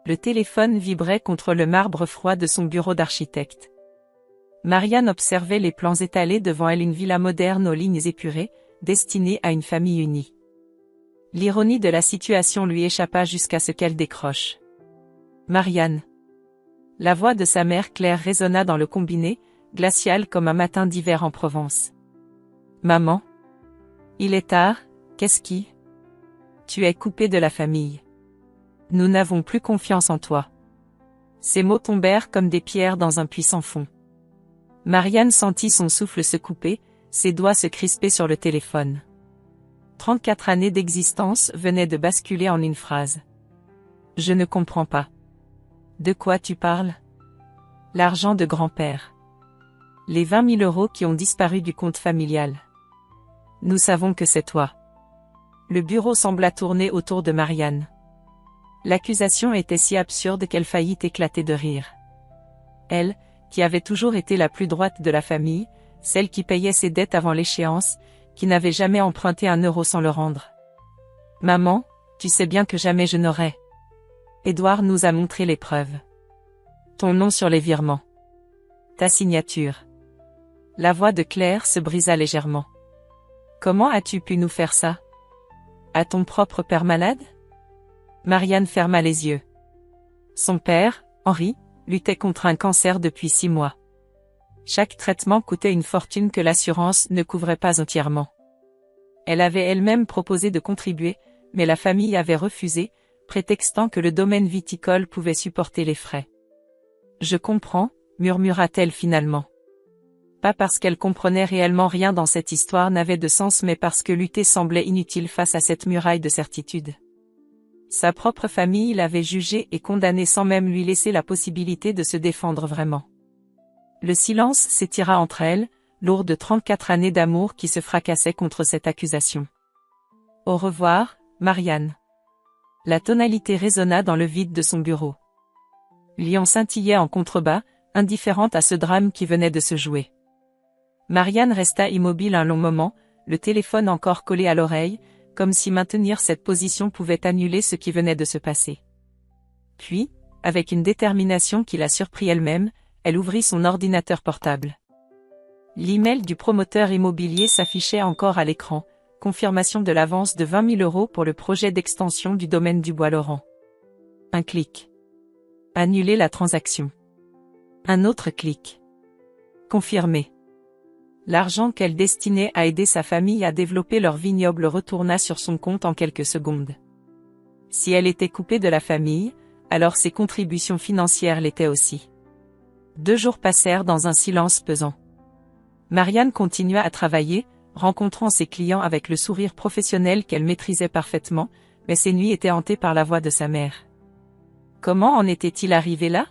Le téléphone vibrait contre le marbre froid de son bureau d'architecte. Marianne observait les plans étalés devant elle, une villa moderne aux lignes épurées, destinée à une famille unie. L'ironie de la situation lui échappa jusqu'à ce qu'elle décroche. Marianne. La voix de sa mère Claire résonna dans le combiné, glacial comme un matin d'hiver en Provence. Maman. Il est tard, qu'est-ce qui? Tu es coupée de la famille. Nous n'avons plus confiance en toi. Ces mots tombèrent comme des pierres dans un puits sans fond. Marianne sentit son souffle se couper, ses doigts se crisper sur le téléphone. 34 années d'existence venaient de basculer en une phrase. Je ne comprends pas. De quoi tu parles? L'argent de grand-père. Les 20 000 € qui ont disparu du compte familial. Nous savons que c'est toi. Le bureau sembla tourner autour de Marianne. L'accusation était si absurde qu'elle faillit éclater de rire. Elle, qui avait toujours été la plus droite de la famille, celle qui payait ses dettes avant l'échéance, qui n'avait jamais emprunté 1 euro sans le rendre. Maman, tu sais bien que jamais je n'aurais. Édouard nous a montré les preuves. Ton nom sur les virements. Ta signature. La voix de Claire se brisa légèrement. Comment as-tu pu nous faire ça? À ton propre père malade? Marianne ferma les yeux. Son père, Henri, luttait contre un cancer depuis 6 mois. Chaque traitement coûtait une fortune que l'assurance ne couvrait pas entièrement. Elle avait elle-même proposé de contribuer, mais la famille avait refusé, prétextant que le domaine viticole pouvait supporter les frais. Je comprends, murmura-t-elle finalement. Pas parce qu'elle comprenait réellement rien dans cette histoire n'avait de sens, mais parce que lutter semblait inutile face à cette muraille de certitude. Sa propre famille l'avait jugée et condamnée sans même lui laisser la possibilité de se défendre vraiment. Le silence s'étira entre elles, lourd de 34 années d'amour qui se fracassaient contre cette accusation. Au revoir, Marianne. La tonalité résonna dans le vide de son bureau. Lyon scintillait en contrebas, indifférente à ce drame qui venait de se jouer. Marianne resta immobile un long moment, le téléphone encore collé à l'oreille, comme si maintenir cette position pouvait annuler ce qui venait de se passer. Puis, avec une détermination qui la surprit elle-même, elle ouvrit son ordinateur portable. L'email du promoteur immobilier s'affichait encore à l'écran, confirmation de l'avance de 20 000 € pour le projet d'extension du domaine du Bois-Laurent. Un clic. Annuler la transaction. Un autre clic. Confirmer. L'argent qu'elle destinait à aider sa famille à développer leur vignoble retourna sur son compte en quelques secondes. Si elle était coupée de la famille, alors ses contributions financières l'étaient aussi. 2 jours passèrent dans un silence pesant. Marianne continua à travailler, rencontrant ses clients avec le sourire professionnel qu'elle maîtrisait parfaitement, mais ses nuits étaient hantées par la voix de sa mère. Comment en était-il arrivé là?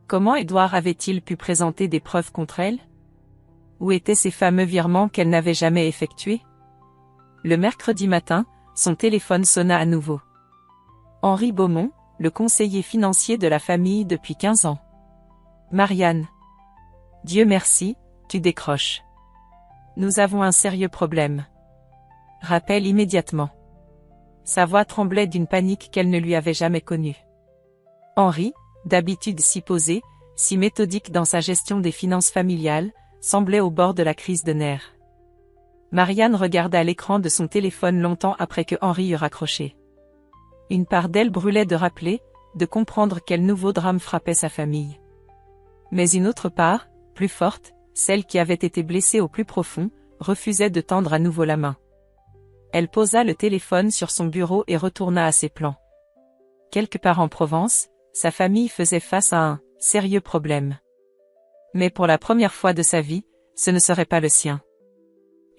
Comment Édouard avait-il pu présenter des preuves contre elle? Où étaient ces fameux virements qu'elle n'avait jamais effectués? Le mercredi matin, son téléphone sonna à nouveau. Henri Beaumont, le conseiller financier de la famille depuis 15 ans. Marianne. Dieu merci, tu décroches. Nous avons un sérieux problème. Rappelle immédiatement. Sa voix tremblait d'une panique qu'elle ne lui avait jamais connue. Henri, d'habitude si posé, si méthodique dans sa gestion des finances familiales, semblait au bord de la crise de nerfs. Marianne regarda l'écran de son téléphone longtemps après que Henri eut raccroché. Une part d'elle brûlait de rappeler, de comprendre quel nouveau drame frappait sa famille. Mais une autre part, plus forte, celle qui avait été blessée au plus profond, refusait de tendre à nouveau la main. Elle posa le téléphone sur son bureau et retourna à ses plans. Quelque part en Provence, sa famille faisait face à un sérieux problème. Mais pour la première fois de sa vie, ce ne serait pas le sien.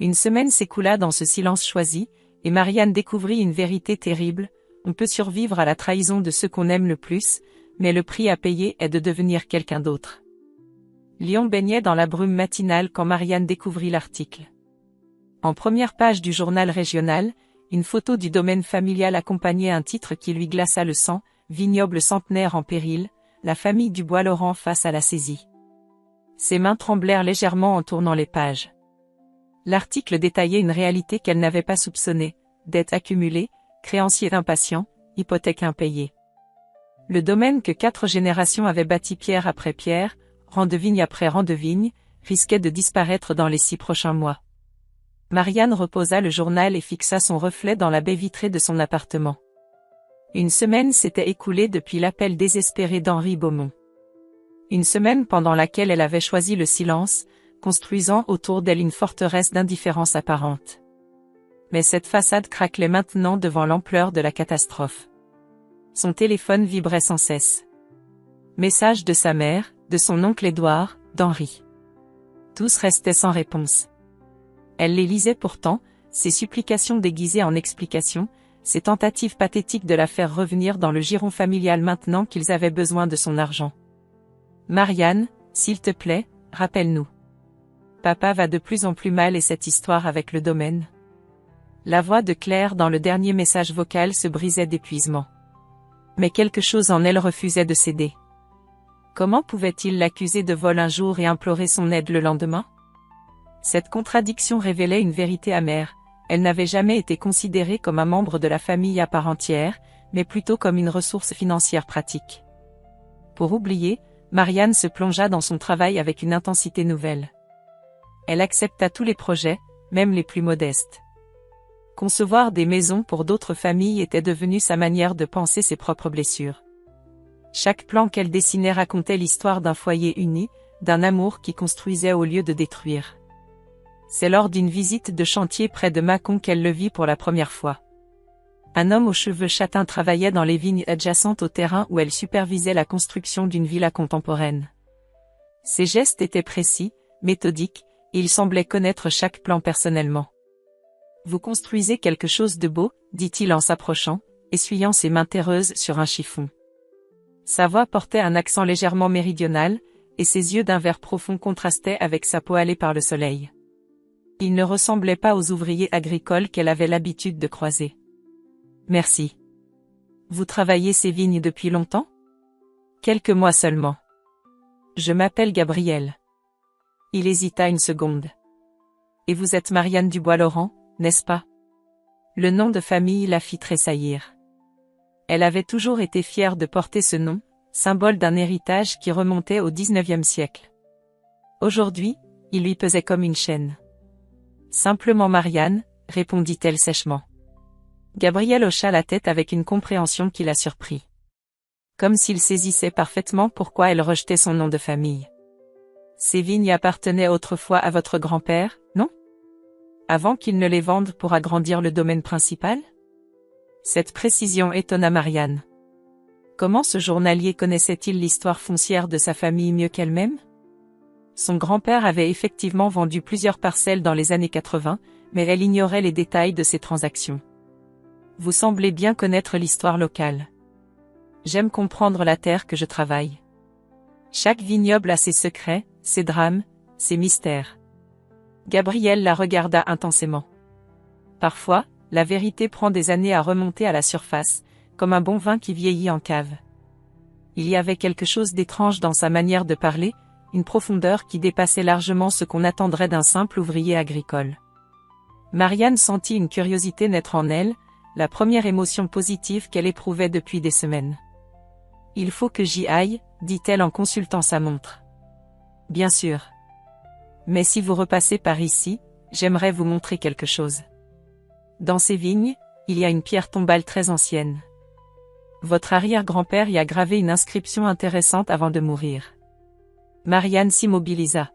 Une semaine s'écoula dans ce silence choisi, et Marianne découvrit une vérité terrible: on peut survivre à la trahison de ceux qu'on aime le plus, mais le prix à payer est de devenir quelqu'un d'autre. Lyon baignait dans la brume matinale quand Marianne découvrit l'article. En première page du journal régional, une photo du domaine familial accompagnait un titre qui lui glaça le sang: vignoble centenaire en péril, la famille du Bois-Laurent face à la saisie. Ses mains tremblèrent légèrement en tournant les pages. L'article détaillait une réalité qu'elle n'avait pas soupçonnée: dettes accumulées, créanciers impatients, hypothèques impayées. Le domaine que 4 générations avaient bâti pierre après pierre, rang de vigne après rang de vigne, risquait de disparaître dans les 6 prochains mois. Marianne reposa le journal et fixa son reflet dans la baie vitrée de son appartement. Une semaine s'était écoulée depuis l'appel désespéré d'Henri Beaumont. Une semaine pendant laquelle elle avait choisi le silence, construisant autour d'elle une forteresse d'indifférence apparente. Mais cette façade craquelait maintenant devant l'ampleur de la catastrophe. Son téléphone vibrait sans cesse. Message de sa mère, de son oncle Édouard, d'Henri. Tous restaient sans réponse. Elle les lisait pourtant, ses supplications déguisées en explications, ses tentatives pathétiques de la faire revenir dans le giron familial maintenant qu'ils avaient besoin de son argent. « Marianne, s'il te plaît, rappelle-nous. Papa va de plus en plus mal et cette histoire avec le domaine. » La voix de Claire dans le dernier message vocal se brisait d'épuisement. Mais quelque chose en elle refusait de céder. Comment pouvait-il l'accuser de vol un jour et implorer son aide le lendemain ? Cette contradiction révélait une vérité amère. Elle n'avait jamais été considérée comme un membre de la famille à part entière, mais plutôt comme une ressource financière pratique. Pour oublier, Marianne se plongea dans son travail avec une intensité nouvelle. Elle accepta tous les projets, même les plus modestes. Concevoir des maisons pour d'autres familles était devenu sa manière de panser ses propres blessures. Chaque plan qu'elle dessinait racontait l'histoire d'un foyer uni, d'un amour qui construisait au lieu de détruire. C'est lors d'une visite de chantier près de Mâcon qu'elle le vit pour la première fois. Un homme aux cheveux châtains travaillait dans les vignes adjacentes au terrain où elle supervisait la construction d'une villa contemporaine. Ses gestes étaient précis, méthodiques, et il semblait connaître chaque plan personnellement. « Vous construisez quelque chose de beau », dit-il en s'approchant, essuyant ses mains terreuses sur un chiffon. Sa voix portait un accent légèrement méridional, et ses yeux d'un vert profond contrastaient avec sa peau hâlée par le soleil. Il ne ressemblait pas aux ouvriers agricoles qu'elle avait l'habitude de croiser. « Merci. Vous travaillez ces vignes depuis longtemps ? » ?»« Quelques mois seulement. Je m'appelle Gabriel. » Il hésita une seconde. « Et vous êtes Marianne Dubois-Laurent, n'est-ce pas ?» Le nom de famille la fit tressaillir. Elle avait toujours été fière de porter ce nom, symbole d'un héritage qui remontait au XIXe siècle. Aujourd'hui, il lui pesait comme une chaîne. « Simplement Marianne », répondit-elle sèchement. Gabriel hocha la tête avec une compréhension qui la surprit. Comme s'il saisissait parfaitement pourquoi elle rejetait son nom de famille. « Ces vignes appartenaient autrefois à votre grand-père, non ? Avant qu'il ne les vende pour agrandir le domaine principal ? » Cette précision étonna Marianne. Comment ce journalier connaissait-il l'histoire foncière de sa famille mieux qu'elle-même ? Son grand-père avait effectivement vendu plusieurs parcelles dans les années 80, mais elle ignorait les détails de ces transactions. Vous semblez bien connaître l'histoire locale. J'aime comprendre la terre que je travaille. Chaque vignoble a ses secrets, ses drames, ses mystères. Gabriel la regarda intensément. Parfois, la vérité prend des années à remonter à la surface, comme un bon vin qui vieillit en cave. Il y avait quelque chose d'étrange dans sa manière de parler, une profondeur qui dépassait largement ce qu'on attendrait d'un simple ouvrier agricole. Marianne sentit une curiosité naître en elle, la première émotion positive qu'elle éprouvait depuis des semaines. « Il faut que j'y aille », dit-elle en consultant sa montre. « Bien sûr. Mais si vous repassez par ici, j'aimerais vous montrer quelque chose. Dans ces vignes, il y a une pierre tombale très ancienne. Votre arrière-grand-père y a gravé une inscription intéressante avant de mourir. » Marianne s'immobilisa.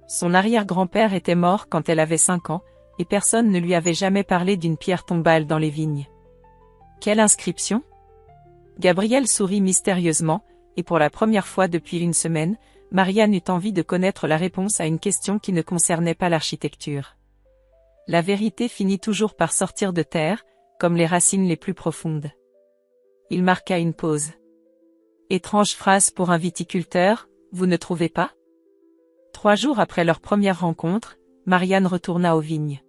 Son arrière-grand-père était mort quand elle avait 5 ans, et personne ne lui avait jamais parlé d'une pierre tombale dans les vignes. Quelle inscription ? Gabriel sourit mystérieusement, et pour la première fois depuis une semaine, Marianne eut envie de connaître la réponse à une question qui ne concernait pas l'architecture. La vérité finit toujours par sortir de terre, comme les racines les plus profondes. Il marqua une pause. Étrange phrase pour un viticulteur, vous ne trouvez pas ? 3 jours après leur première rencontre, Marianne retourna aux vignes.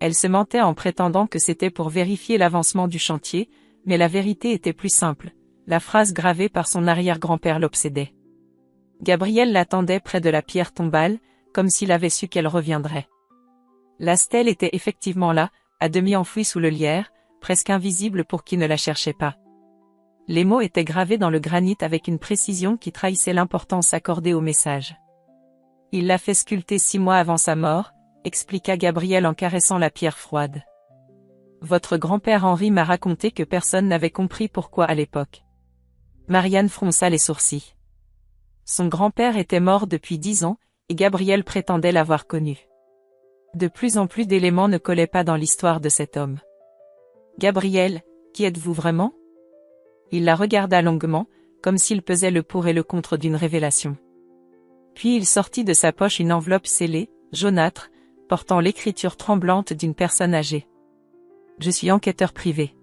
Elle se mentait en prétendant que c'était pour vérifier l'avancement du chantier, mais la vérité était plus simple, la phrase gravée par son arrière-grand-père l'obsédait. Gabriel l'attendait près de la pierre tombale, comme s'il avait su qu'elle reviendrait. La stèle était effectivement là, à demi enfouie sous le lierre, presque invisible pour qui ne la cherchait pas. Les mots étaient gravés dans le granit avec une précision qui trahissait l'importance accordée au message. Il l'a fait sculpter 6 mois avant sa mort, expliqua Gabriel en caressant la pierre froide. Votre grand-père Henri m'a raconté que personne n'avait compris pourquoi à l'époque. Marianne fronça les sourcils. Son grand-père était mort depuis 10 ans, et Gabriel prétendait l'avoir connu. De plus en plus d'éléments ne collaient pas dans l'histoire de cet homme. Gabriel, qui êtes-vous vraiment? Il la regarda longuement, comme s'il pesait le pour et le contre d'une révélation. Puis il sortit de sa poche une enveloppe scellée, jaunâtre, portant l'écriture tremblante d'une personne âgée. Je suis enquêteur privé.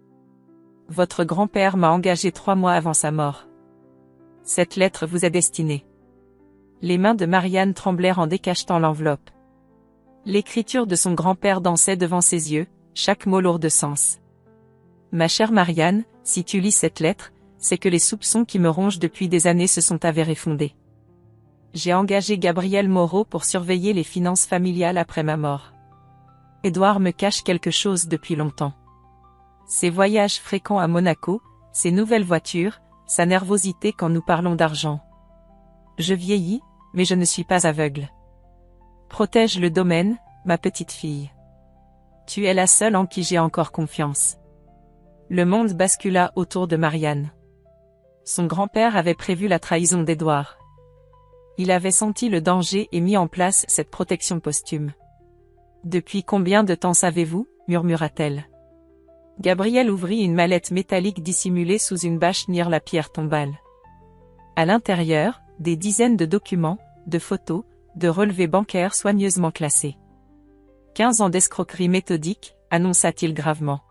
Votre grand-père m'a engagé 3 mois avant sa mort. Cette lettre vous est destinée. Les mains de Marianne tremblèrent en décachetant l'enveloppe. L'écriture de son grand-père dansait devant ses yeux, chaque mot lourd de sens. Ma chère Marianne, si tu lis cette lettre, c'est que les soupçons qui me rongent depuis des années se sont avérés fondés. J'ai engagé Gabriel Moreau pour surveiller les finances familiales après ma mort. Édouard me cache quelque chose depuis longtemps. Ses voyages fréquents à Monaco, ses nouvelles voitures, sa nervosité quand nous parlons d'argent. Je vieillis, mais je ne suis pas aveugle. Protège le domaine, ma petite fille. Tu es la seule en qui j'ai encore confiance. Le monde bascula autour de Marianne. Son grand-père avait prévu la trahison d'Édouard. Il avait senti le danger et mis en place cette protection posthume. Depuis combien de temps savez-vous, murmura-t-elle. Gabriel ouvrit une mallette métallique dissimulée sous une bâche nière la pierre tombale. À l'intérieur, des dizaines de documents, de photos, de relevés bancaires soigneusement classés. 15 ans d'escroquerie méthodique, annonça-t-il gravement.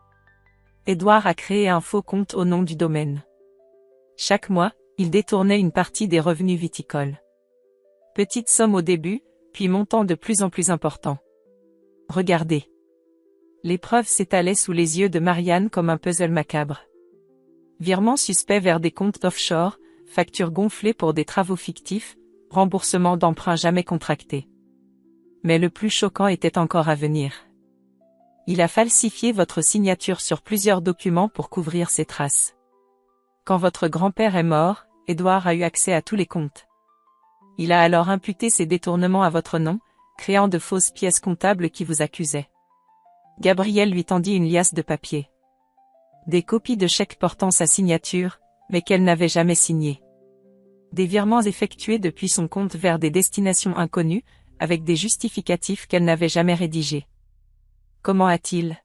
Édouard a créé un faux compte au nom du domaine. Chaque mois, il détournait une partie des revenus viticoles. Petite somme au début, puis montant de plus en plus important. Regardez. Les preuves s'étalaient sous les yeux de Marianne comme un puzzle macabre. Virements suspects vers des comptes offshore, factures gonflées pour des travaux fictifs, remboursement d'emprunts jamais contractés. Mais le plus choquant était encore à venir. Il a falsifié votre signature sur plusieurs documents pour couvrir ses traces. Quand votre grand-père est mort, Édouard a eu accès à tous les comptes. Il a alors imputé ces détournements à votre nom, créant de fausses pièces comptables qui vous accusaient. Gabriel lui tendit une liasse de papier. Des copies de chèques portant sa signature, mais qu'elle n'avait jamais signées. Des virements effectués depuis son compte vers des destinations inconnues, avec des justificatifs qu'elle n'avait jamais rédigés. Comment a-t-il?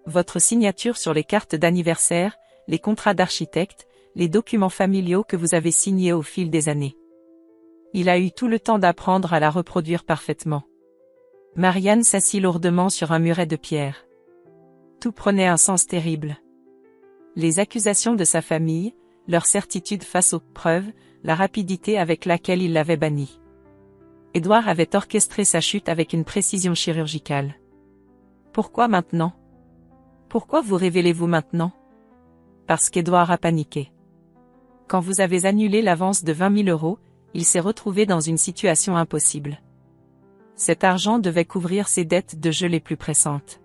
Votre signature sur les cartes d'anniversaire, les contrats d'architecte, les documents familiaux que vous avez signés au fil des années. Il a eu tout le temps d'apprendre à la reproduire parfaitement. Marianne s'assit lourdement sur un muret de pierre. Tout prenait un sens terrible. Les accusations de sa famille, leur certitude face aux preuves, la rapidité avec laquelle il l'avait banni. Édouard avait orchestré sa chute avec une précision chirurgicale. Pourquoi maintenant? Pourquoi vous révélez-vous maintenant? Parce qu'Édouard a paniqué. Quand vous avez annulé l'avance de 20 000 €, il s'est retrouvé dans une situation impossible. Cet argent devait couvrir ses dettes de jeu les plus pressantes.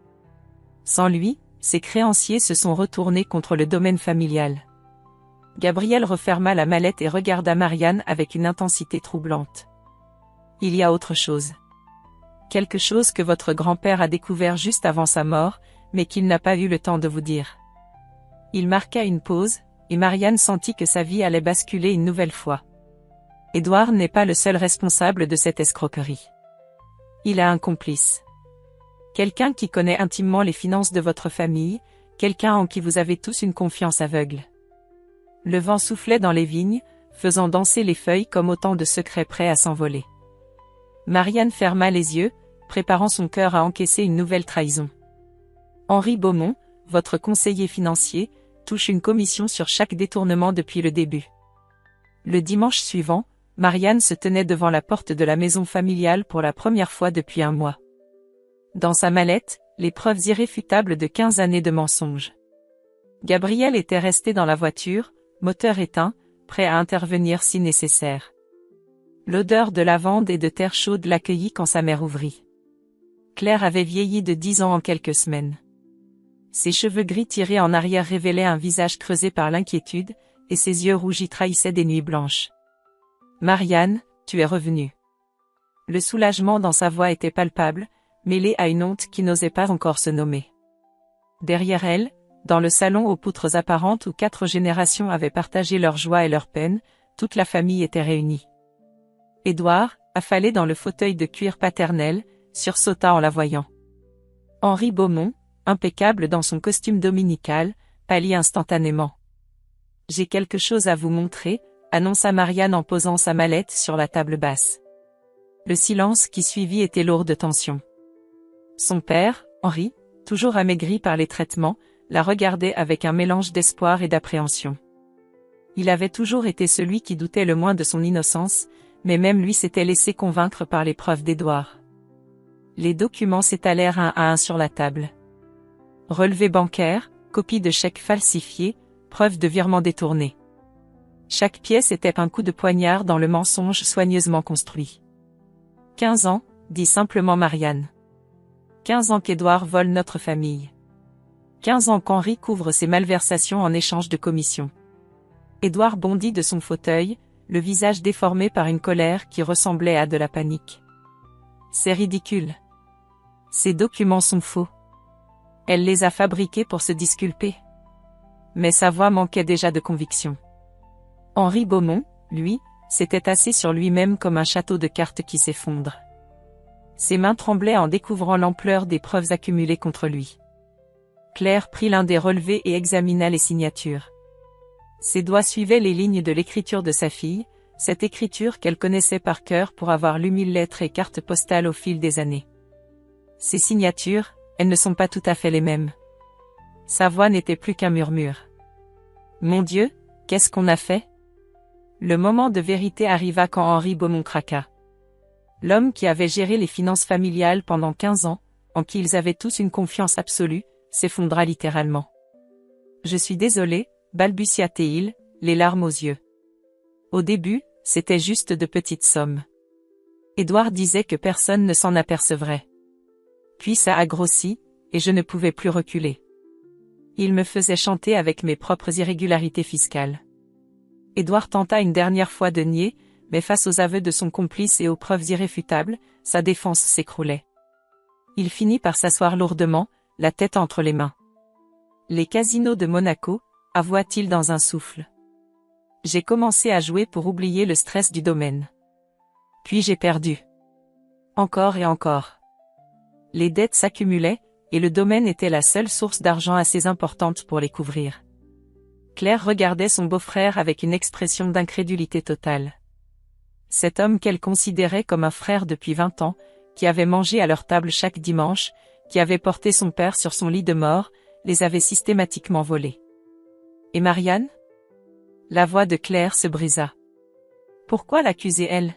Sans lui, ses créanciers se sont retournés contre le domaine familial. Gabriel referma la mallette et regarda Marianne avec une intensité troublante. Il y a autre chose. Quelque chose que votre grand-père a découvert juste avant sa mort, mais qu'il n'a pas eu le temps de vous dire. Il marqua une pause, et Marianne sentit que sa vie allait basculer une nouvelle fois. Édouard n'est pas le seul responsable de cette escroquerie. Il a un complice. Quelqu'un qui connaît intimement les finances de votre famille, quelqu'un en qui vous avez tous une confiance aveugle. Le vent soufflait dans les vignes, faisant danser les feuilles comme autant de secrets prêts à s'envoler. Marianne ferma les yeux, préparant son cœur à encaisser une nouvelle trahison. Henri Beaumont, votre conseiller financier, touche une commission sur chaque détournement depuis le début. Le dimanche suivant, Marianne se tenait devant la porte de la maison familiale pour la première fois depuis un mois. Dans sa mallette, les preuves irréfutables de 15 années de mensonges. Gabriel était resté dans la voiture, moteur éteint, prêt à intervenir si nécessaire. L'odeur de lavande et de terre chaude l'accueillit quand sa mère ouvrit. Claire avait vieilli de 10 ans en quelques semaines. Ses cheveux gris tirés en arrière révélaient un visage creusé par l'inquiétude, et ses yeux rougis trahissaient des nuits blanches. « Marianne, tu es revenue. » Le soulagement dans sa voix était palpable, mêlé à une honte qui n'osait pas encore se nommer. Derrière elle, dans le salon aux poutres apparentes où 4 générations avaient partagé leur joie et leur peine, toute la famille était réunie. Édouard, affalé dans le fauteuil de cuir paternel, sursauta en la voyant. Henri Beaumont, impeccable dans son costume dominical, pâlit instantanément. « J'ai quelque chose à vous montrer », annonça Marianne en posant sa mallette sur la table basse. Le silence qui suivit était lourd de tension. Son père, Henri, toujours amaigri par les traitements, la regardait avec un mélange d'espoir et d'appréhension. Il avait toujours été celui qui doutait le moins de son innocence, mais même lui s'était laissé convaincre par les preuves d'Édouard. Les documents s'étalèrent un à un sur la table. Relevés bancaires, copies de chèques falsifiés, preuves de virements détournés. Chaque pièce était un coup de poignard dans le mensonge soigneusement construit. 15 ans, dit simplement Marianne. 15 ans qu'Édouard vole notre famille. 15 ans qu'Henri couvre ses malversations en échange de commissions. Édouard bondit de son fauteuil, le visage déformé par une colère qui ressemblait à de la panique. C'est ridicule. Ces documents sont faux. Elle les a fabriqués pour se disculper. Mais sa voix manquait déjà de conviction. Henri Beaumont, lui, s'était assis sur lui-même comme un château de cartes qui s'effondre. Ses mains tremblaient en découvrant l'ampleur des preuves accumulées contre lui. Claire prit l'un des relevés et examina les signatures. Ses doigts suivaient les lignes de l'écriture de sa fille, cette écriture qu'elle connaissait par cœur pour avoir lu 1000 lettres et cartes postales au fil des années. Ces signatures, elles ne sont pas tout à fait les mêmes. Sa voix n'était plus qu'un murmure. Mon Dieu, qu'est-ce qu'on a fait? Le moment de vérité arriva quand Henri Beaumont craqua. L'homme qui avait géré les finances familiales pendant 15 ans, en qui ils avaient tous une confiance absolue, s'effondra littéralement. « Je suis désolé », balbutia-t-il, les larmes aux yeux. Au début, c'était juste de petites sommes. Édouard disait que personne ne s'en apercevrait. Puis ça a grossi, et je ne pouvais plus reculer. Il me faisait chanter avec mes propres irrégularités fiscales. Édouard tenta une dernière fois de nier, mais face aux aveux de son complice et aux preuves irréfutables, sa défense s'écroulait. Il finit par s'asseoir lourdement, la tête entre les mains. « Les casinos de Monaco », avoua-t-il dans un souffle. « J'ai commencé à jouer pour oublier le stress du domaine. Puis j'ai perdu. Encore et encore. Les dettes s'accumulaient, et le domaine était la seule source d'argent assez importante pour les couvrir. » Claire regardait son beau-frère avec une expression d'incrédulité totale. Cet homme qu'elle considérait comme un frère depuis 20 ans, qui avait mangé à leur table chaque dimanche, qui avait porté son père sur son lit de mort, les avait systématiquement volés. Et Marianne? La voix de Claire se brisa. Pourquoi l'accuser elle?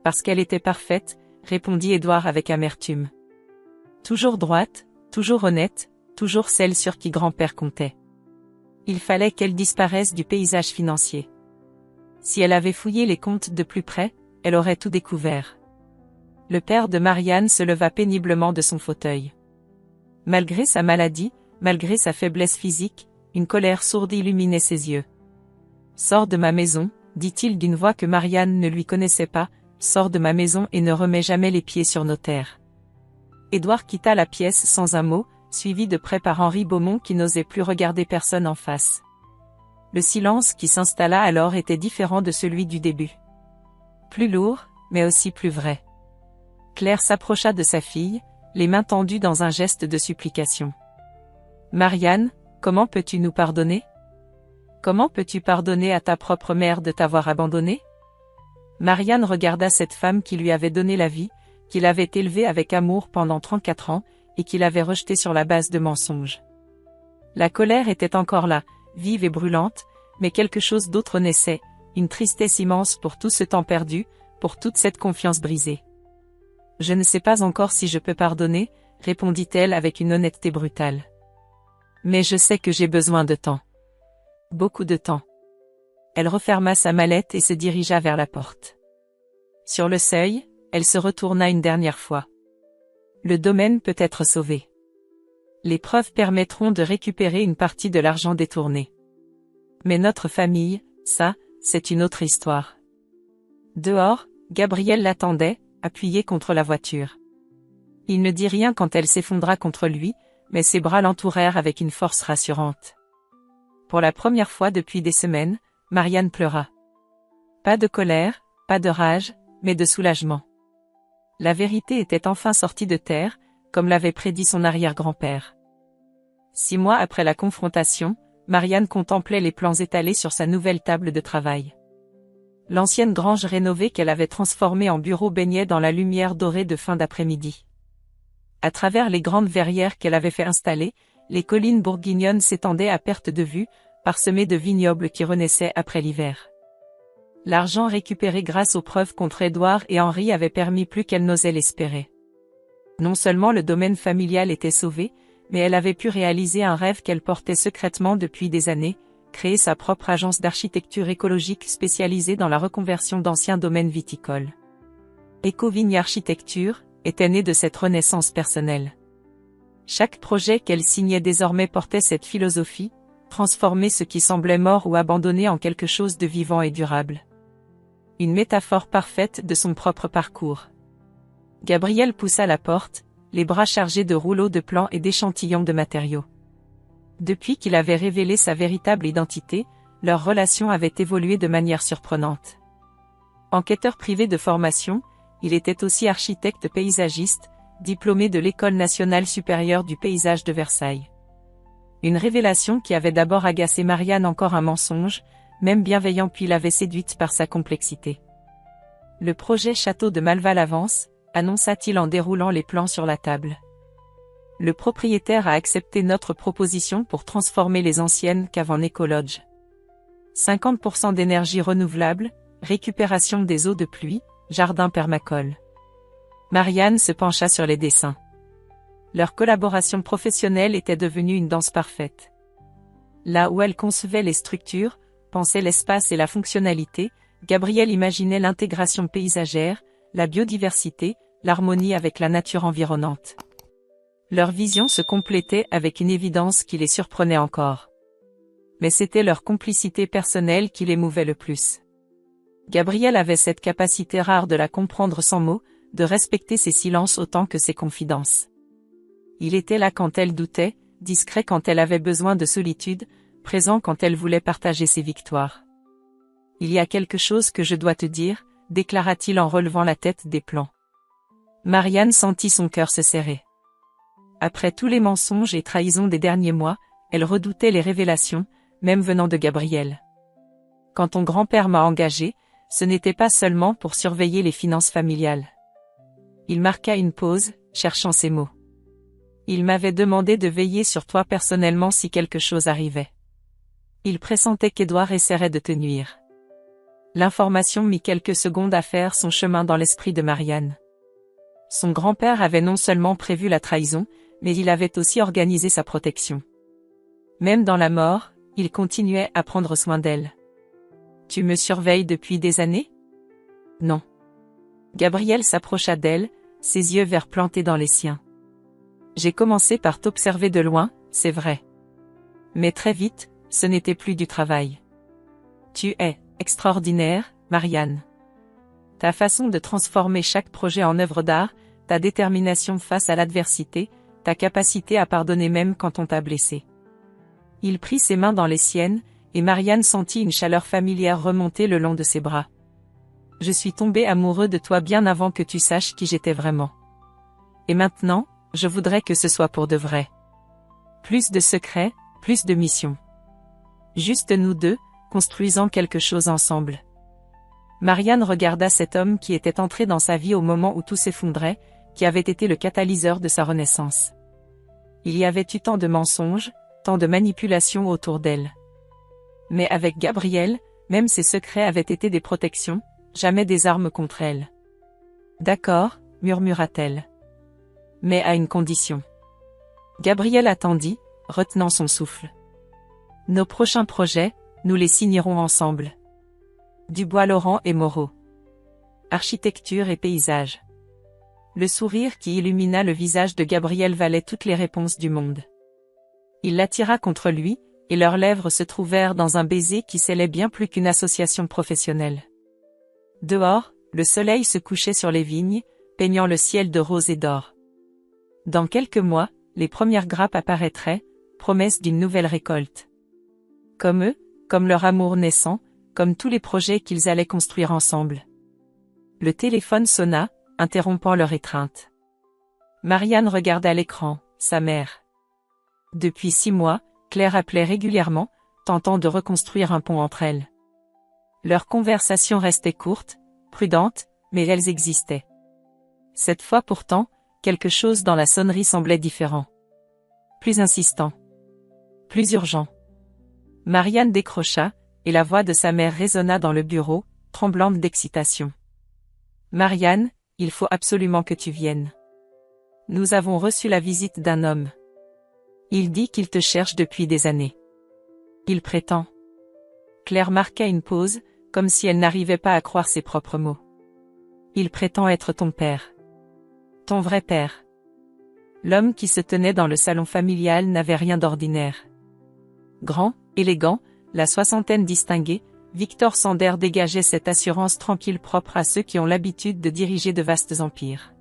Parce qu'elle était parfaite, répondit Édouard avec amertume. Toujours droite, toujours honnête, toujours celle sur qui grand-père comptait. Il fallait qu'elle disparaisse du paysage financier. Si elle avait fouillé les comptes de plus près, elle aurait tout découvert. Le père de Marianne se leva péniblement de son fauteuil. Malgré sa maladie, malgré sa faiblesse physique, une colère sourde illuminait ses yeux. « Sors de ma maison », dit-il d'une voix que Marianne ne lui connaissait pas, « sors de ma maison et ne remets jamais les pieds sur nos terres. » Édouard quitta la pièce sans un mot, suivi de près par Henri Beaumont qui n'osait plus regarder personne en face. Le silence qui s'installa alors était différent de celui du début. Plus lourd, mais aussi plus vrai. Claire s'approcha de sa fille, les mains tendues dans un geste de supplication. « Marianne, comment peux-tu nous pardonner? Comment peux-tu pardonner à ta propre mère de t'avoir abandonnée ?» Marianne regarda cette femme qui lui avait donné la vie, qui l'avait élevée avec amour pendant 34 ans, et qui l'avait rejetée sur la base de mensonges. La colère était encore là, vive et brûlante, mais quelque chose d'autre naissait, une tristesse immense pour tout ce temps perdu, pour toute cette confiance brisée. « Je ne sais pas encore si je peux pardonner, » répondit-elle avec une honnêteté brutale. « Mais je sais que j'ai besoin de temps. Beaucoup de temps. » Elle referma sa mallette et se dirigea vers la porte. Sur le seuil, elle se retourna une dernière fois. « Le domaine peut être sauvé. Les preuves permettront de récupérer une partie de l'argent détourné. Mais notre famille, ça, c'est une autre histoire. Dehors, Gabriel l'attendait, appuyé contre la voiture. Il ne dit rien quand elle s'effondra contre lui, mais ses bras l'entourèrent avec une force rassurante. Pour la première fois depuis des semaines, Marianne pleura. Pas de colère, pas de rage, mais de soulagement. La vérité était enfin sortie de terre, comme l'avait prédit son arrière-grand-père. 6 mois après la confrontation, Marianne contemplait les plans étalés sur sa nouvelle table de travail. L'ancienne grange rénovée qu'elle avait transformée en bureau baignait dans la lumière dorée de fin d'après-midi. À travers les grandes verrières qu'elle avait fait installer, les collines bourguignonnes s'étendaient à perte de vue, parsemées de vignobles qui renaissaient après l'hiver. L'argent récupéré grâce aux preuves contre Édouard et Henri avait permis plus qu'elle n'osait l'espérer. Non seulement le domaine familial était sauvé, mais elle avait pu réaliser un rêve qu'elle portait secrètement depuis des années, créer sa propre agence d'architecture écologique spécialisée dans la reconversion d'anciens domaines viticoles. Ecovigne Architecture était née de cette renaissance personnelle. Chaque projet qu'elle signait désormais portait cette philosophie, transformer ce qui semblait mort ou abandonné en quelque chose de vivant et durable. Une métaphore parfaite de son propre parcours. Gabriel poussa la porte, les bras chargés de rouleaux de plans et d'échantillons de matériaux. Depuis qu'il avait révélé sa véritable identité, leur relation avait évolué de manière surprenante. Enquêteur privé de formation, il était aussi architecte paysagiste, diplômé de l'École nationale supérieure du paysage de Versailles. Une révélation qui avait d'abord agacé Marianne, encore un mensonge, même bienveillant, puis l'avait séduite par sa complexité. Le projet Château de Malval avance, annonça-t-il en déroulant les plans sur la table. Le propriétaire a accepté notre proposition pour transformer les anciennes caves en écolodge. 50% d'énergie renouvelable, récupération des eaux de pluie, jardin permacole. Marianne se pencha sur les dessins. Leur collaboration professionnelle était devenue une danse parfaite. Là où elle concevait les structures, pensait l'espace et la fonctionnalité, Gabriel imaginait l'intégration paysagère, la biodiversité, l'harmonie avec la nature environnante. Leur vision se complétait avec une évidence qui les surprenait encore. Mais c'était leur complicité personnelle qui l'émouvait le plus. Gabriel avait cette capacité rare de la comprendre sans mots, de respecter ses silences autant que ses confidences. Il était là quand elle doutait, discret quand elle avait besoin de solitude, présent quand elle voulait partager ses victoires. « Il y a quelque chose que je dois te dire », déclara-t-il en relevant la tête des plans. Marianne sentit son cœur se serrer. Après tous les mensonges et trahisons des derniers mois, elle redoutait les révélations, même venant de Gabriel. Quand ton grand-père m'a engagé, ce n'était pas seulement pour surveiller les finances familiales. Il marqua une pause, cherchant ses mots. Il m'avait demandé de veiller sur toi personnellement si quelque chose arrivait. Il pressentait qu'Édouard essaierait de te nuire. L'information mit quelques secondes à faire son chemin dans l'esprit de Marianne. Son grand-père avait non seulement prévu la trahison, mais il avait aussi organisé sa protection. Même dans la mort, il continuait à prendre soin d'elle. Tu me surveilles depuis des années? Non. Gabriel s'approcha d'elle, ses yeux verts plantés dans les siens. J'ai commencé par t'observer de loin, c'est vrai. Mais très vite, ce n'était plus du travail. Tu es extraordinaire, Marianne. Ta façon de transformer chaque projet en œuvre d'art, ta détermination face à l'adversité, ta capacité à pardonner même quand on t'a blessé. Il prit ses mains dans les siennes, et Marianne sentit une chaleur familière remonter le long de ses bras. Je suis tombé amoureux de toi bien avant que tu saches qui j'étais vraiment. Et maintenant, je voudrais que ce soit pour de vrai. Plus de secrets, plus de missions. Juste nous deux, construisant quelque chose ensemble. Marianne regarda cet homme qui était entré dans sa vie au moment où tout s'effondrait, qui avait été le catalyseur de sa renaissance. Il y avait eu tant de mensonges, tant de manipulations autour d'elle. Mais avec Gabriel, même ses secrets avaient été des protections, jamais des armes contre elle. D'accord, murmura-t-elle. Mais à une condition. Gabriel attendit, retenant son souffle. Nos prochains projets, nous les signerons ensemble. Dubois-Laurent et Moreau. Architecture et paysage. Le sourire qui illumina le visage de Gabriel valait toutes les réponses du monde. Il l'attira contre lui, et leurs lèvres se trouvèrent dans un baiser qui scellait bien plus qu'une association professionnelle. Dehors, le soleil se couchait sur les vignes, peignant le ciel de rose et d'or. Dans quelques mois, les premières grappes apparaîtraient, promesse d'une nouvelle récolte. Comme eux, comme leur amour naissant, comme tous les projets qu'ils allaient construire ensemble. Le téléphone sonna, interrompant leur étreinte. Marianne regarda l'écran, sa mère. Depuis 6 mois, Claire appelait régulièrement, tentant de reconstruire un pont entre elles. Leurs conversations restaient courtes, prudentes, mais elles existaient. Cette fois pourtant, quelque chose dans la sonnerie semblait différent. Plus insistant. Plus urgent. Marianne décrocha, et la voix de sa mère résonna dans le bureau, tremblante d'excitation. « Marianne, il faut absolument que tu viennes. Nous avons reçu la visite d'un homme. Il dit qu'il te cherche depuis des années. Il prétend. » Claire marqua une pause, comme si elle n'arrivait pas à croire ses propres mots. « Il prétend être ton père. Ton vrai père. » L'homme qui se tenait dans le salon familial n'avait rien d'ordinaire. Grand, élégant, la soixantaine distinguée, Victor Sander dégageait cette assurance tranquille propre à ceux qui ont l'habitude de diriger de vastes empires.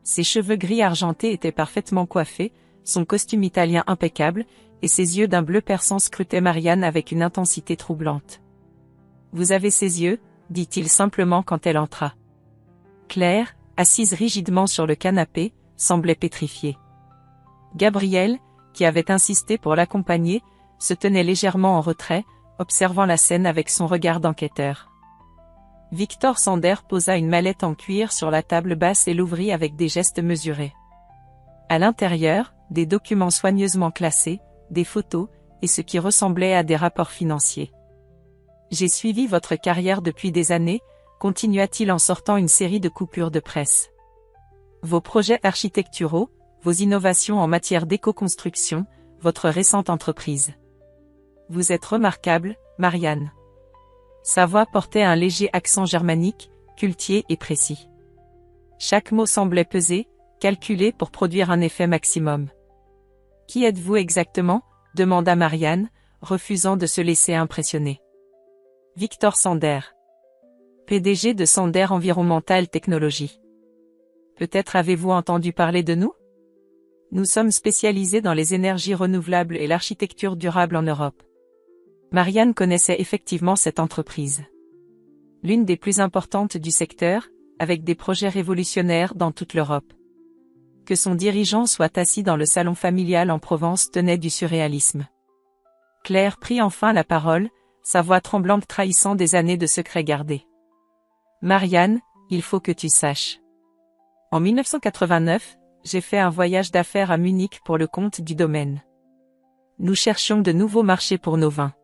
Ses cheveux gris argentés étaient parfaitement coiffés, son costume italien impeccable, et ses yeux d'un bleu perçant scrutaient Marianne avec une intensité troublante. « Vous avez ses yeux » dit-il simplement quand elle entra. Claire, assise rigidement sur le canapé, semblait pétrifiée. Gabriel, qui avait insisté pour l'accompagner, se tenait légèrement en retrait, observant la scène avec son regard d'enquêteur. Victor Sander posa une mallette en cuir sur la table basse et l'ouvrit avec des gestes mesurés. À l'intérieur, des documents soigneusement classés, des photos, et ce qui ressemblait à des rapports financiers. « J'ai suivi votre carrière depuis des années », continua-t-il en sortant une série de coupures de presse. « Vos projets architecturaux, vos innovations en matière d'éco-construction, votre récente entreprise. Vous êtes remarquable, Marianne. » Sa voix portait un léger accent germanique, cultivé et précis. Chaque mot semblait peser, calculé pour produire un effet maximum. « Qui êtes-vous exactement ?» demanda Marianne, refusant de se laisser impressionner. « Victor Sander. PDG de Sander Environmental Technologies. Peut-être avez-vous entendu parler de nous? Nous sommes spécialisés dans les énergies renouvelables et l'architecture durable en Europe. » Marianne connaissait effectivement cette entreprise. L'une des plus importantes du secteur, avec des projets révolutionnaires dans toute l'Europe. Que son dirigeant soit assis dans le salon familial en Provence tenait du surréalisme. Claire prit enfin la parole, sa voix tremblante trahissant des années de secrets gardés. « Marianne, il faut que tu saches. En 1989, j'ai fait un voyage d'affaires à Munich pour le compte du domaine. Nous cherchions de nouveaux marchés pour nos vins.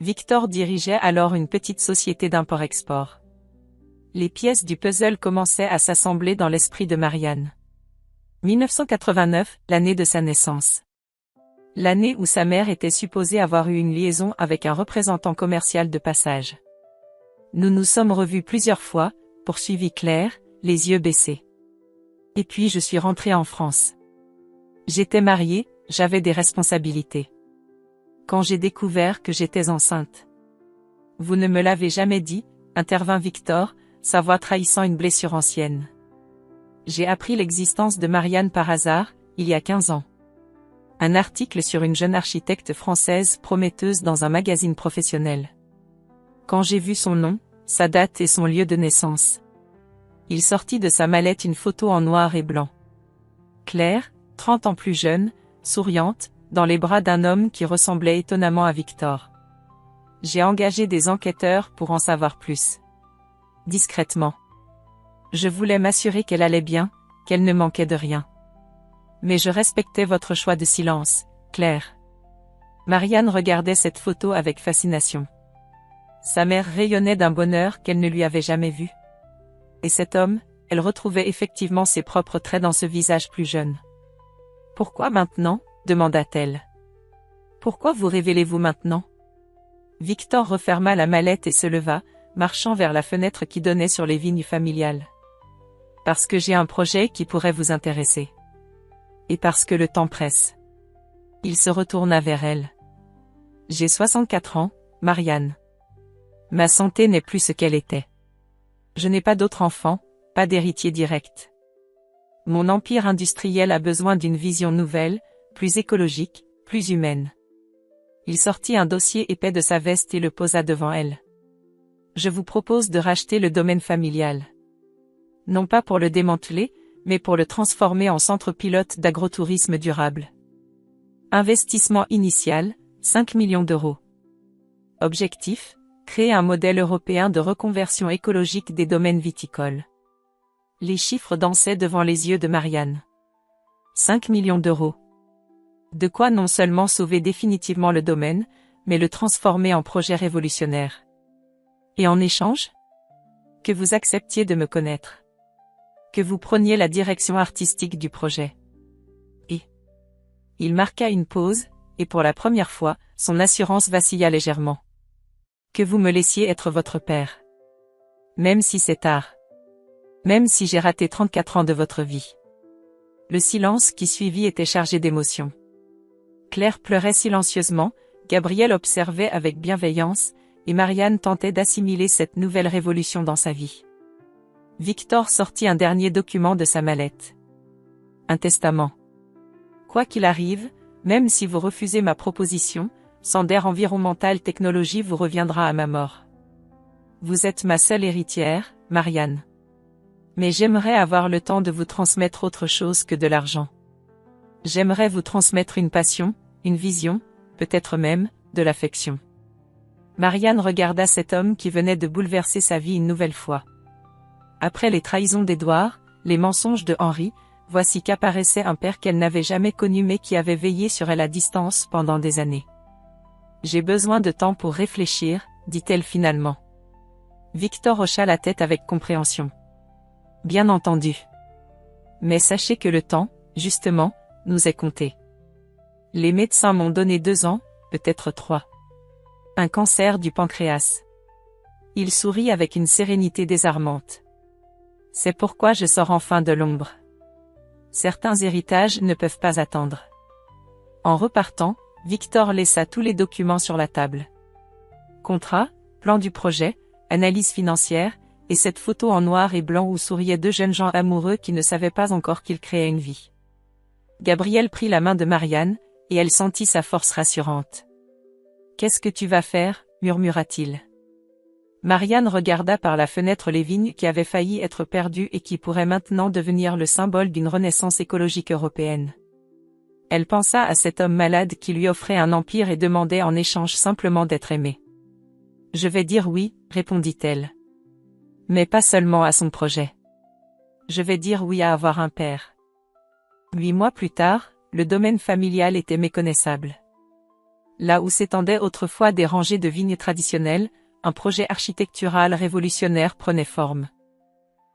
Victor dirigeait alors une petite société d'import-export. Les pièces du puzzle commençaient à s'assembler dans l'esprit de Marianne. 1989, l'année de sa naissance. L'année où sa mère était supposée avoir eu une liaison avec un représentant commercial de passage. Nous nous sommes revus plusieurs fois, poursuivit Claire, les yeux baissés. Et puis je suis rentrée en France. J'étais mariée, j'avais des responsabilités. Quand j'ai découvert que j'étais enceinte. Vous ne me l'avez jamais dit, intervint Victor, sa voix trahissant une blessure ancienne. J'ai appris l'existence de Marianne par hasard, il y a 15 ans. Un article sur une jeune architecte française prometteuse dans un magazine professionnel. Quand j'ai vu son nom, sa date et son lieu de naissance. Il sortit de sa mallette une photo en noir et blanc. Claire, 30 ans plus jeune, souriante, dans les bras d'un homme qui ressemblait étonnamment à Victor. J'ai engagé des enquêteurs pour en savoir plus. Discrètement. Je voulais m'assurer qu'elle allait bien, qu'elle ne manquait de rien. Mais je respectais votre choix de silence, Claire. Marianne regardait cette photo avec fascination. Sa mère rayonnait d'un bonheur qu'elle ne lui avait jamais vu. Et cet homme, elle retrouvait effectivement ses propres traits dans ce visage plus jeune. « Pourquoi maintenant ?» demanda-t-elle. « Pourquoi vous révélez-vous maintenant ?» Victor referma la mallette et se leva, marchant vers la fenêtre qui donnait sur les vignes familiales. « Parce que j'ai un projet qui pourrait vous intéresser. Et parce que le temps presse. » Il se retourna vers elle. J'ai 64 ans, Marianne. Ma santé n'est plus ce qu'elle était. Je n'ai pas d'autre enfant, pas d'héritier direct. Mon empire industriel a besoin d'une vision nouvelle, plus écologique, plus humaine. Il sortit un dossier épais de sa veste et le posa devant elle. Je vous propose de racheter le domaine familial. Non pas pour le démanteler, mais pour le transformer en centre pilote d'agrotourisme durable. Investissement initial, 5 millions d'euros. Objectif, créer un modèle européen de reconversion écologique des domaines viticoles. Les chiffres dansaient devant les yeux de Marianne. 5 millions d'euros. De quoi non seulement sauver définitivement le domaine, mais le transformer en projet révolutionnaire. Et en échange? Que vous acceptiez de me connaître. Que vous preniez la direction artistique du projet. Et il marqua une pause, et pour la première fois, son assurance vacilla légèrement. Que vous me laissiez être votre père. Même si c'est tard. Même si j'ai raté 34 ans de votre vie. Le silence qui suivit était chargé d'émotions. Claire pleurait silencieusement, Gabriel observait avec bienveillance, et Marianne tentait d'assimiler cette nouvelle révolution dans sa vie. Victor sortit un dernier document de sa mallette. Un testament. Quoi qu'il arrive, même si vous refusez ma proposition, Sander Environmental Technologies vous reviendra à ma mort. Vous êtes ma seule héritière, Marianne. Mais j'aimerais avoir le temps de vous transmettre autre chose que de l'argent. J'aimerais vous transmettre une passion, une vision, peut-être même, de l'affection. Marianne regarda cet homme qui venait de bouleverser sa vie une nouvelle fois. Après les trahisons d'Édouard, les mensonges de Henri, voici qu'apparaissait un père qu'elle n'avait jamais connu mais qui avait veillé sur elle à distance pendant des années. J'ai besoin de temps pour réfléchir, dit-elle finalement. Victor hocha la tête avec compréhension. Bien entendu. Mais sachez que le temps, justement, nous est compté. Les médecins m'ont donné 2 ans, peut-être 3. Un cancer du pancréas. Il sourit avec une sérénité désarmante. C'est pourquoi je sors enfin de l'ombre. Certains héritages ne peuvent pas attendre. En repartant, Victor laissa tous les documents sur la table. Contrat, plan du projet, analyse financière, et cette photo en noir et blanc où souriaient 2 jeunes gens amoureux qui ne savaient pas encore qu'ils créaient une vie. Gabriel prit la main de Marianne, et elle sentit sa force rassurante. « Qu'est-ce que tu vas faire » murmura-t-il. Marianne regarda par la fenêtre les vignes qui avaient failli être perdues et qui pourraient maintenant devenir le symbole d'une renaissance écologique européenne. Elle pensa à cet homme malade qui lui offrait un empire et demandait en échange simplement d'être aimé. « Je vais dire oui » répondit-elle. Mais pas seulement à son projet. Je vais dire oui à avoir un père. 8 mois plus tard, le domaine familial était méconnaissable. Là où s'étendaient autrefois des rangées de vignes traditionnelles, un projet architectural révolutionnaire prenait forme.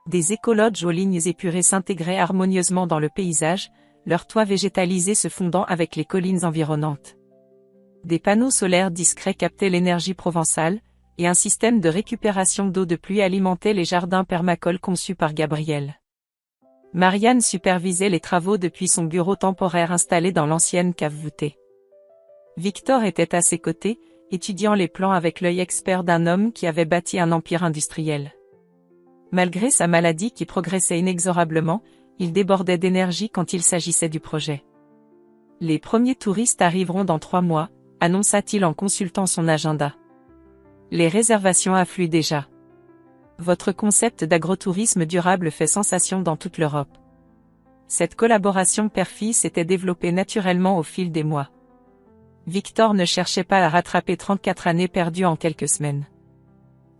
Des écolodges aux lignes épurées s'intégraient harmonieusement dans le paysage, leurs toits végétalisés se fondant avec les collines environnantes. Des panneaux solaires discrets captaient l'énergie provençale, et un système de récupération d'eau de pluie alimentait les jardins permacoles conçus par Gabriel. Marianne supervisait les travaux depuis son bureau temporaire installé dans l'ancienne cave voûtée. Victor était à ses côtés, étudiant les plans avec l'œil expert d'un homme qui avait bâti un empire industriel. Malgré sa maladie qui progressait inexorablement, il débordait d'énergie quand il s'agissait du projet. Les premiers touristes arriveront dans 3 mois, annonça-t-il en consultant son agenda. Les réservations affluent déjà. Votre concept d'agrotourisme durable fait sensation dans toute l'Europe. Cette collaboration père-fils s'était développée naturellement au fil des mois. Victor ne cherchait pas à rattraper 34 années perdues en quelques semaines.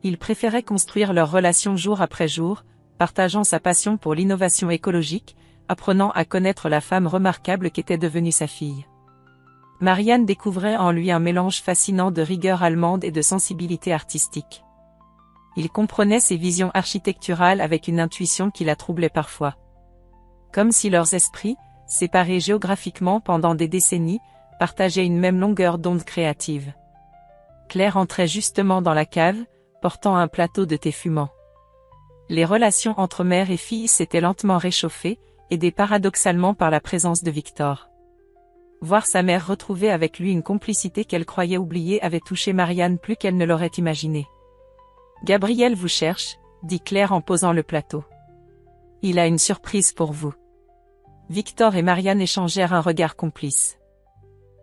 Il préférait construire leur relation jour après jour, partageant sa passion pour l'innovation écologique, apprenant à connaître la femme remarquable qu'était devenue sa fille. Marianne découvrait en lui un mélange fascinant de rigueur allemande et de sensibilité artistique. Il comprenait ses visions architecturales avec une intuition qui la troublait parfois. Comme si leurs esprits, séparés géographiquement pendant des décennies, partageaient une même longueur d'onde créative. Claire entrait justement dans la cave, portant un plateau de thé fumant. Les relations entre mère et fille s'étaient lentement réchauffées, aidées paradoxalement par la présence de Victor. Voir sa mère retrouver avec lui une complicité qu'elle croyait oubliée avait touché Marianne plus qu'elle ne l'aurait imaginé. « Gabriel vous cherche », dit Claire en posant le plateau. « Il a une surprise pour vous. » Victor et Marianne échangèrent un regard complice.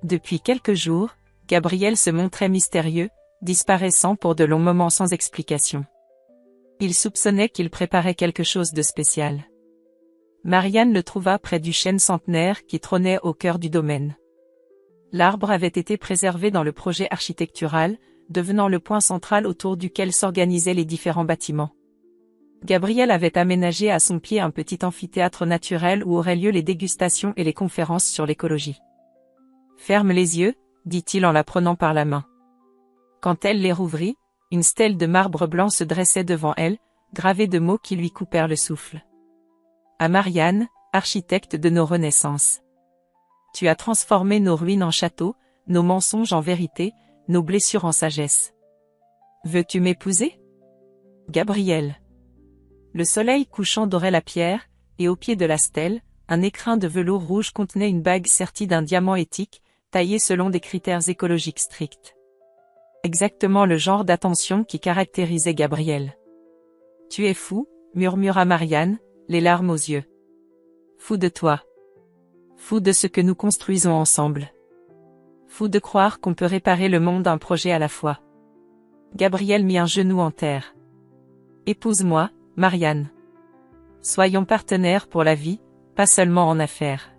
Depuis quelques jours, Gabriel se montrait mystérieux, disparaissant pour de longs moments sans explication. Il soupçonnait qu'il préparait quelque chose de spécial. Marianne le trouva près du chêne centenaire qui trônait au cœur du domaine. L'arbre avait été préservé dans le projet architectural, devenant le point central autour duquel s'organisaient les différents bâtiments. Gabriel avait aménagé à son pied un petit amphithéâtre naturel où auraient lieu les dégustations et les conférences sur l'écologie. « Ferme les yeux », dit-il en la prenant par la main. Quand elle les rouvrit, une stèle de marbre blanc se dressait devant elle, gravée de mots qui lui coupèrent le souffle. À Marianne, architecte de nos renaissances. Tu as transformé nos ruines en châteaux, nos mensonges en vérité, nos blessures en sagesse. Veux-tu m'épouser? Gabriel. Le soleil couchant dorait la pierre, et au pied de la stèle, un écrin de velours rouge contenait une bague sertie d'un diamant éthique, taillé selon des critères écologiques stricts. Exactement le genre d'attention qui caractérisait Gabriel. Tu es fou, murmura Marianne, les larmes aux yeux. Fou de toi. Fou de ce que nous construisons ensemble. Fou de croire qu'on peut réparer le monde d'un projet à la fois. Gabriel mit un genou en terre. Épouse-moi, Marianne. Soyons partenaires pour la vie, pas seulement en affaires.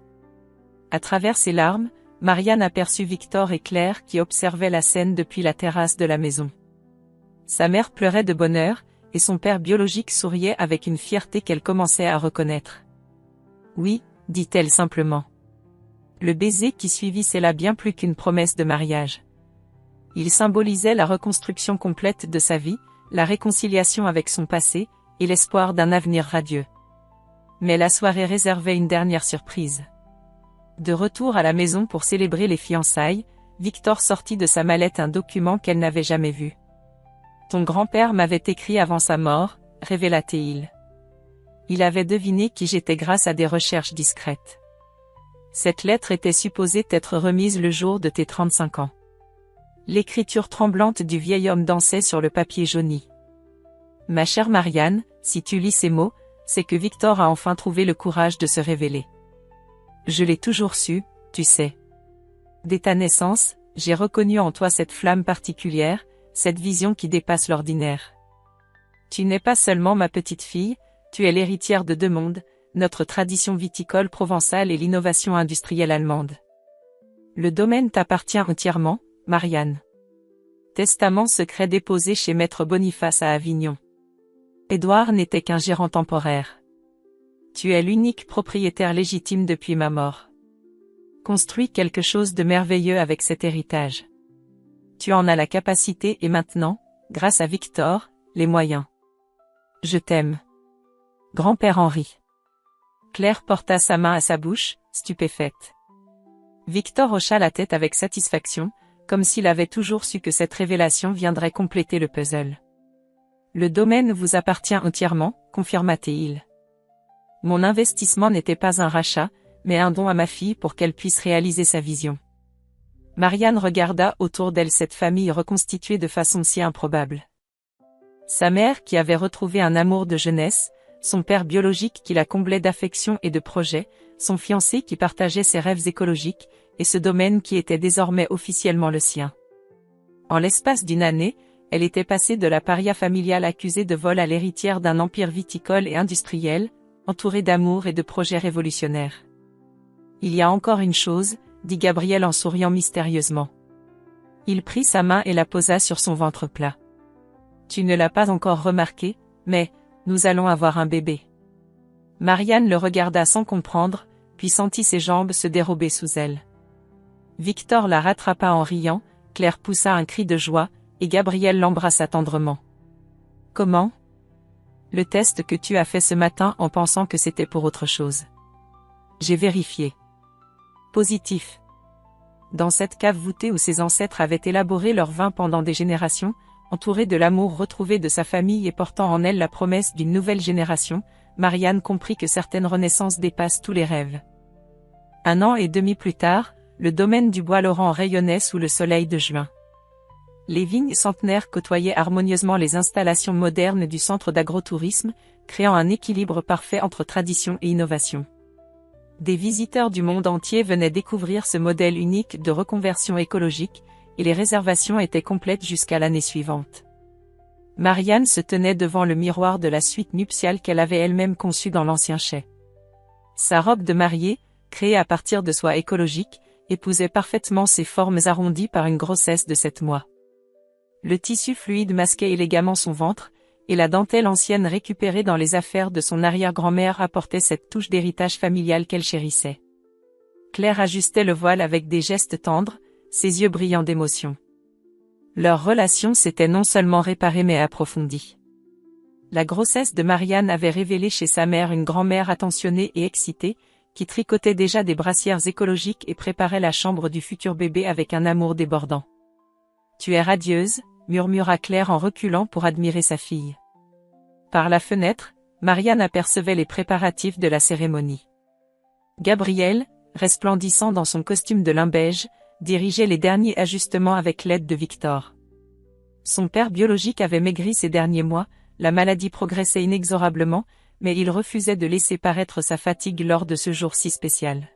À travers ses larmes, Marianne aperçut Victor et Claire qui observaient la scène depuis la terrasse de la maison. Sa mère pleurait de bonheur, et son père biologique souriait avec une fierté qu'elle commençait à reconnaître. Oui, dit-elle simplement. Le baiser qui suivit scella bien plus qu'une promesse de mariage. Il symbolisait la reconstruction complète de sa vie, la réconciliation avec son passé, et l'espoir d'un avenir radieux. Mais la soirée réservait une dernière surprise. De retour à la maison pour célébrer les fiançailles, Victor sortit de sa mallette un document qu'elle n'avait jamais vu. Ton grand-père m'avait écrit avant sa mort, révéla-t-il. Il avait deviné qui j'étais grâce à des recherches discrètes. Cette lettre était supposée être remise le jour de tes 35 ans. L'écriture tremblante du vieil homme dansait sur le papier jauni. Ma chère Marianne, si tu lis ces mots, c'est que Victor a enfin trouvé le courage de se révéler. Je l'ai toujours su, tu sais. Dès ta naissance, j'ai reconnu en toi cette flamme particulière, cette vision qui dépasse l'ordinaire. Tu n'es pas seulement ma petite fille, tu es l'héritière de deux mondes, notre tradition viticole provençale et l'innovation industrielle allemande. Le domaine t'appartient entièrement, Marianne. Testament secret déposé chez Maître Boniface à Avignon. Édouard n'était qu'un gérant temporaire. Tu es l'unique propriétaire légitime depuis ma mort. Construis quelque chose de merveilleux avec cet héritage. Tu en as la capacité et maintenant, grâce à Victor, les moyens. Je t'aime. Grand-père Henri. Claire porta sa main à sa bouche, stupéfaite. Victor hocha la tête avec satisfaction, comme s'il avait toujours su que cette révélation viendrait compléter le puzzle. Le domaine vous appartient entièrement, confirma-t-il. Mon investissement n'était pas un rachat, mais un don à ma fille pour qu'elle puisse réaliser sa vision. Marianne regarda autour d'elle cette famille reconstituée de façon si improbable. Sa mère qui avait retrouvé un amour de jeunesse, son père biologique qui la comblait d'affection et de projets, son fiancé qui partageait ses rêves écologiques, et ce domaine qui était désormais officiellement le sien. En l'espace d'une année, elle était passée de la paria familiale accusée de vol à l'héritière d'un empire viticole et industriel, entourée d'amour et de projets révolutionnaires. Il y a encore une chose, dit Gabriel en souriant mystérieusement. Il prit sa main et la posa sur son ventre plat. Tu ne l'as pas encore remarqué, mais, nous allons avoir un bébé. Marianne le regarda sans comprendre, puis sentit ses jambes se dérober sous elle. Victor la rattrapa en riant, Claire poussa un cri de joie, et Gabriel l'embrassa tendrement. Comment? Le test que tu as fait ce matin en pensant que c'était pour autre chose. J'ai vérifié. Positif. Dans cette cave voûtée où ses ancêtres avaient élaboré leur vin pendant des générations, entourée de l'amour retrouvé de sa famille et portant en elle la promesse d'une nouvelle génération, Marianne comprit que certaines renaissances dépassent tous les rêves. 1 an et demi plus tard, le domaine du Bois-Laurent rayonnait sous le soleil de juin. Les vignes centenaires côtoyaient harmonieusement les installations modernes du centre d'agrotourisme, créant un équilibre parfait entre tradition et innovation. Des visiteurs du monde entier venaient découvrir ce modèle unique de reconversion écologique, et les réservations étaient complètes jusqu'à l'année suivante. Marianne se tenait devant le miroir de la suite nuptiale qu'elle avait elle-même conçue dans l'ancien chai. Sa robe de mariée, créée à partir de soie écologique, épousait parfaitement ses formes arrondies par une grossesse de 7 mois. Le tissu fluide masquait élégamment son ventre, et la dentelle ancienne récupérée dans les affaires de son arrière-grand-mère apportait cette touche d'héritage familial qu'elle chérissait. Claire ajustait le voile avec des gestes tendres, ses yeux brillants d'émotion. Leur relation s'était non seulement réparée mais approfondie. La grossesse de Marianne avait révélé chez sa mère une grand-mère attentionnée et excitée, qui tricotait déjà des brassières écologiques et préparait la chambre du futur bébé avec un amour débordant. « Tu es radieuse », murmura Claire en reculant pour admirer sa fille. Par la fenêtre, Marianne apercevait les préparatifs de la cérémonie. Gabriel, resplendissant dans son costume de lin beige, dirigeait les derniers ajustements avec l'aide de Victor. Son père biologique avait maigri ces derniers mois, la maladie progressait inexorablement, mais il refusait de laisser paraître sa fatigue lors de ce jour si spécial.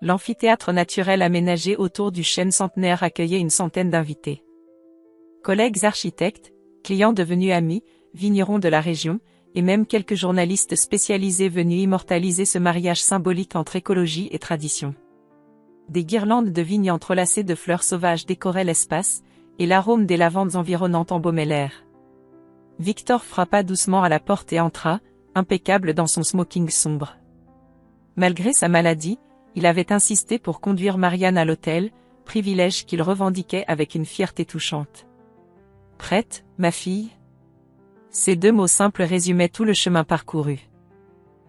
L'amphithéâtre naturel aménagé autour du chêne centenaire accueillait une centaine d'invités. Collègues architectes, clients devenus amis, vignerons de la région, et même quelques journalistes spécialisés venus immortaliser ce mariage symbolique entre écologie et tradition. Des guirlandes de vignes entrelacées de fleurs sauvages décoraient l'espace, et l'arôme des lavandes environnantes embaumait l'air. Victor frappa doucement à la porte et entra, impeccable dans son smoking sombre. Malgré sa maladie, il avait insisté pour conduire Marianne à l'hôtel, privilège qu'il revendiquait avec une fierté touchante. « Prête, ma fille ?» Ces 2 mots simples résumaient tout le chemin parcouru.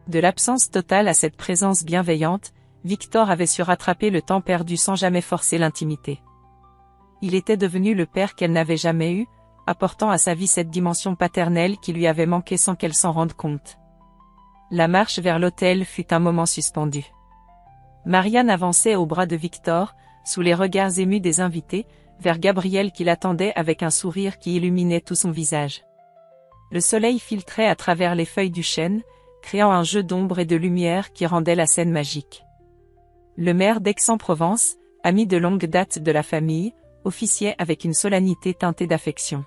De l'absence totale à cette présence bienveillante, Victor avait su rattraper le temps perdu sans jamais forcer l'intimité. Il était devenu le père qu'elle n'avait jamais eu, apportant à sa vie cette dimension paternelle qui lui avait manqué sans qu'elle s'en rende compte. La marche vers l'hôtel fut un moment suspendu. Marianne avançait au bras de Victor, sous les regards émus des invités, vers Gabriel qui l'attendait avec un sourire qui illuminait tout son visage. Le soleil filtrait à travers les feuilles du chêne, créant un jeu d'ombre et de lumière qui rendait la scène magique. Le maire d'Aix-en-Provence, ami de longue date de la famille, officiait avec une solennité teintée d'affection.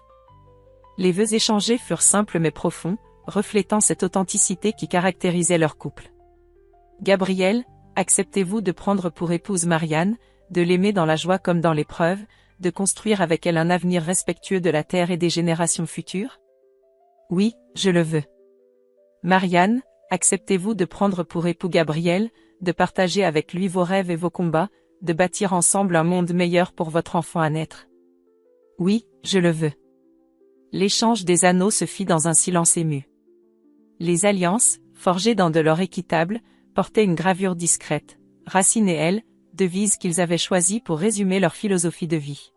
Les vœux échangés furent simples mais profonds, reflétant cette authenticité qui caractérisait leur couple. « Gabriel, acceptez-vous de prendre pour épouse Marianne, de l'aimer dans la joie comme dans l'épreuve, de construire avec elle un avenir respectueux de la terre et des générations futures ? » « Oui, je le veux. »« Marianne, acceptez-vous de prendre pour époux Gabriel, de partager avec lui vos rêves et vos combats, de bâtir ensemble un monde meilleur pour votre enfant à naître ? » « Oui, je le veux. » L'échange des anneaux se fit dans un silence ému. Les alliances, forgées dans de l'or équitable, portaient une gravure discrète, « Racine et elle », devise qu'ils avaient choisie pour résumer leur philosophie de vie.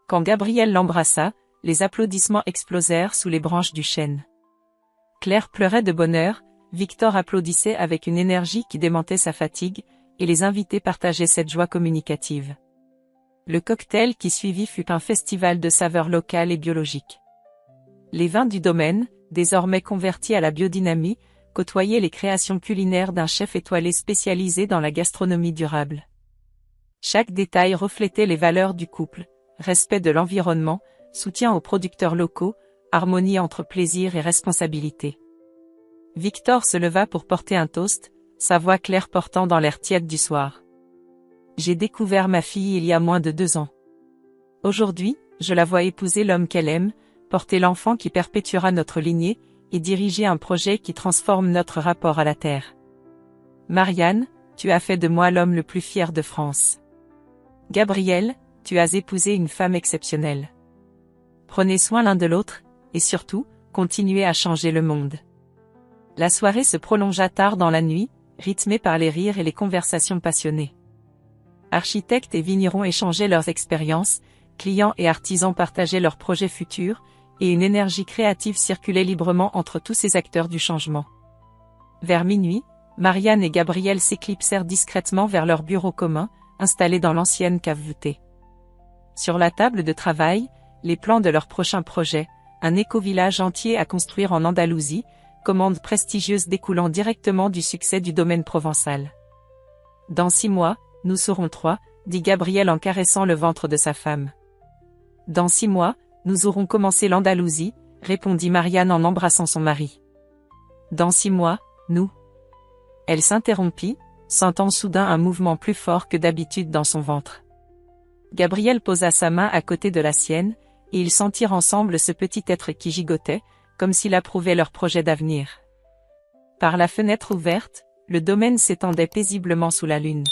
Quand Gabriel l'embrassa, les applaudissements explosèrent sous les branches du chêne. Claire pleurait de bonheur, Victor applaudissait avec une énergie qui démentait sa fatigue, et les invités partageaient cette joie communicative. Le cocktail qui suivit fut un festival de saveurs locales et biologiques. Les vins du domaine, désormais convertis à la biodynamie, côtoyaient les créations culinaires d'un chef étoilé spécialisé dans la gastronomie durable. Chaque détail reflétait les valeurs du couple, respect de l'environnement, soutien aux producteurs locaux, harmonie entre plaisir et responsabilité. Victor se leva pour porter un toast, sa voix claire portant dans l'air tiède du soir. « J'ai découvert ma fille il y a moins de 2 ans. Aujourd'hui, je la vois épouser l'homme qu'elle aime, porter l'enfant qui perpétuera notre lignée, et diriger un projet qui transforme notre rapport à la terre. Marianne, tu as fait de moi l'homme le plus fier de France. Gabriel, tu as épousé une femme exceptionnelle. Prenez soin l'un de l'autre, et surtout, continuez à changer le monde. » La soirée se prolongea tard dans la nuit, rythmée par les rires et les conversations passionnées. Architectes et vignerons échangeaient leurs expériences, clients et artisans partageaient leurs projets futurs, et une énergie créative circulait librement entre tous ces acteurs du changement. Vers minuit, Marianne et Gabriel s'éclipsèrent discrètement vers leur bureau commun, installés dans l'ancienne cave voûtée. Sur la table de travail, les plans de leur prochain projet, un éco-village entier à construire en Andalousie, commande prestigieuse découlant directement du succès du domaine provençal. Dans 6 mois, nous serons 3, dit Gabriel en caressant le ventre de sa femme. Dans 6 mois, nous aurons commencé l'Andalousie, répondit Marianne en embrassant son mari. Dans 6 mois, nous. Elle s'interrompit, sentant soudain un mouvement plus fort que d'habitude dans son ventre. Gabriel posa sa main à côté de la sienne, et ils sentirent ensemble ce petit être qui gigotait, comme s'il approuvait leur projet d'avenir. Par la fenêtre ouverte, le domaine s'étendait paisiblement sous la lune.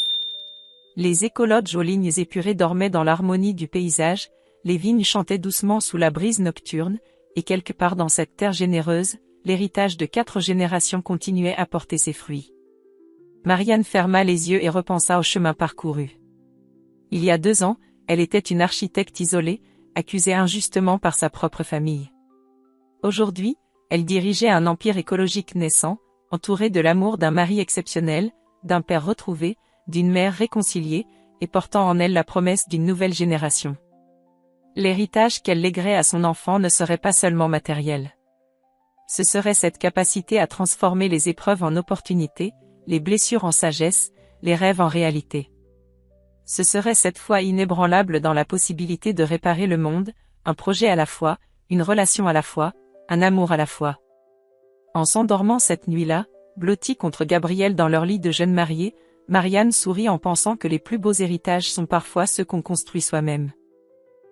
Les écologes aux lignes épurées dormaient dans l'harmonie du paysage, les vignes chantaient doucement sous la brise nocturne, et quelque part dans cette terre généreuse, l'héritage de 4 générations continuait à porter ses fruits. Marianne ferma les yeux et repensa au chemin parcouru. Il y a 2 ans, elle était une architecte isolée, accusée injustement par sa propre famille. Aujourd'hui, elle dirigeait un empire écologique naissant, entourée de l'amour d'un mari exceptionnel, d'un père retrouvé, d'une mère réconciliée, et portant en elle la promesse d'une nouvelle génération. L'héritage qu'elle léguerait à son enfant ne serait pas seulement matériel. Ce serait cette capacité à transformer les épreuves en opportunités, les blessures en sagesse, les rêves en réalité. Ce serait cette foi inébranlable dans la possibilité de réparer le monde, un projet à la fois, une relation à la fois, un amour à la fois. En s'endormant cette nuit-là, blottie contre Gabriel dans leur lit de jeunes mariés, Marianne sourit en pensant que les plus beaux héritages sont parfois ceux qu'on construit soi-même.